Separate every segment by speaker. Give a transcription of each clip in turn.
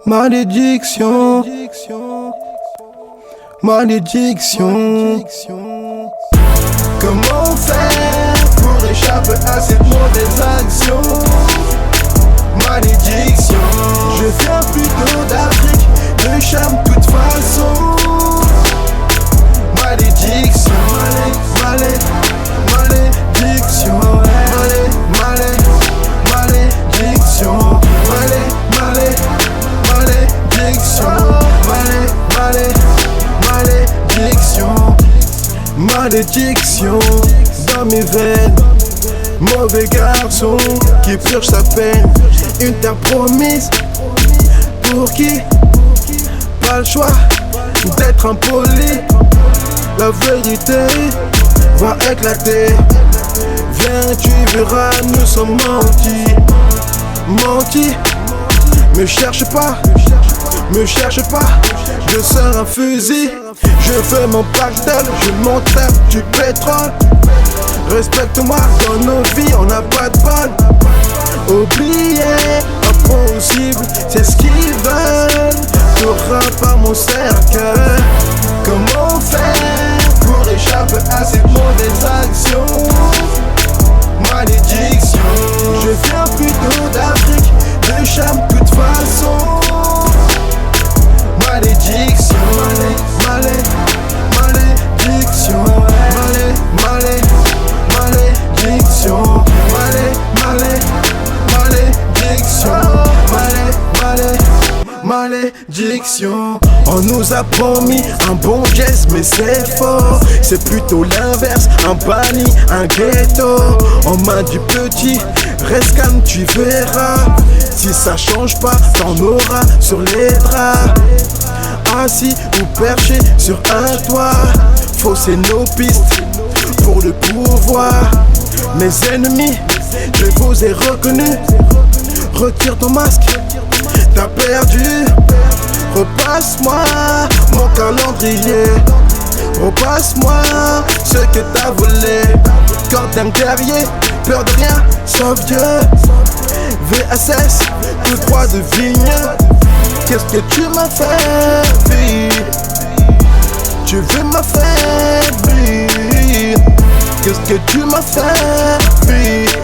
Speaker 1: Malédiction, malédiction. Comment faire pour échapper à cette mauvaise action? Malédiction. Je viens plutôt d'Afrique, de Cham de toute façon. Malédiction, malédiction, malédiction, malédiction dans mes veines. Mauvais garçon qui purge sa peine. Une terre promise pour qui? Pas le choix d'être impoli. La vérité va éclater. Viens, tu verras, nous sommes mentis. Mentis. Me cherche pas, je sors un fusil, je fais mon pactole, je m'en tape du pétrole. Respecte-moi, dans nos vies on n'a pas de bol. Oublier, impossible, c'est ce qu'ils veulent. T'auras pas mon cercle. Comment faire pour échapper à cette mauvaise action? Malédiction. Je viens plutôt d'Afrique, de Cham de toute façon. Malédiction, malédiction, malédiction, malédiction. On nous a promis un bon geste mais c'est faux. C'est plutôt l'inverse, un banni, un ghetto. On m'a dit petit, reste calme tu verras. Si ça change pas, t'en auras sur les draps. Assis ou perché sur un toit, fausser nos pistes pour le pouvoir. Mes ennemis, je vous ai reconnus. Retire ton masque, t'as perdu. Repasse-moi mon calendrier. Repasse-moi ce que t'as volé. Corps d'un guerrier, peur de rien, sauf Dieu. VSS, tout droit de vigne. Qu'est-ce que tu m'as fait vivre? Tu veux m'affaiblir. Qu'est-ce que tu m'as fait vivre?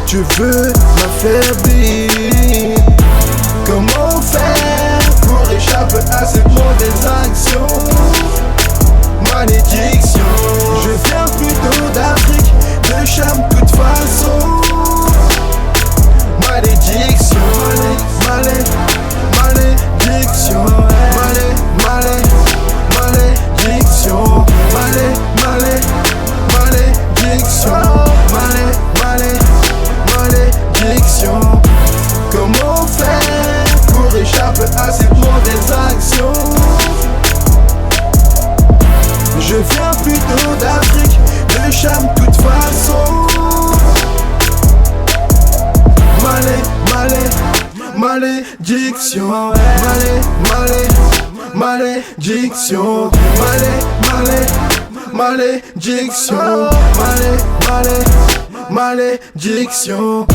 Speaker 1: Tu veux m'affaiblir. Comment faire pour échapper à cette mauvaise action? Malédiction. Je viens plutôt d'Afrique, de Cham de toute façon. Malédiction, malédiction, malédiction, malédiction. Comment faire pour échapper à cette mauvaise action? Je viens plutôt d'Afrique, de Cham de toute façon. Malédiction, malédiction, malédiction, malédiction.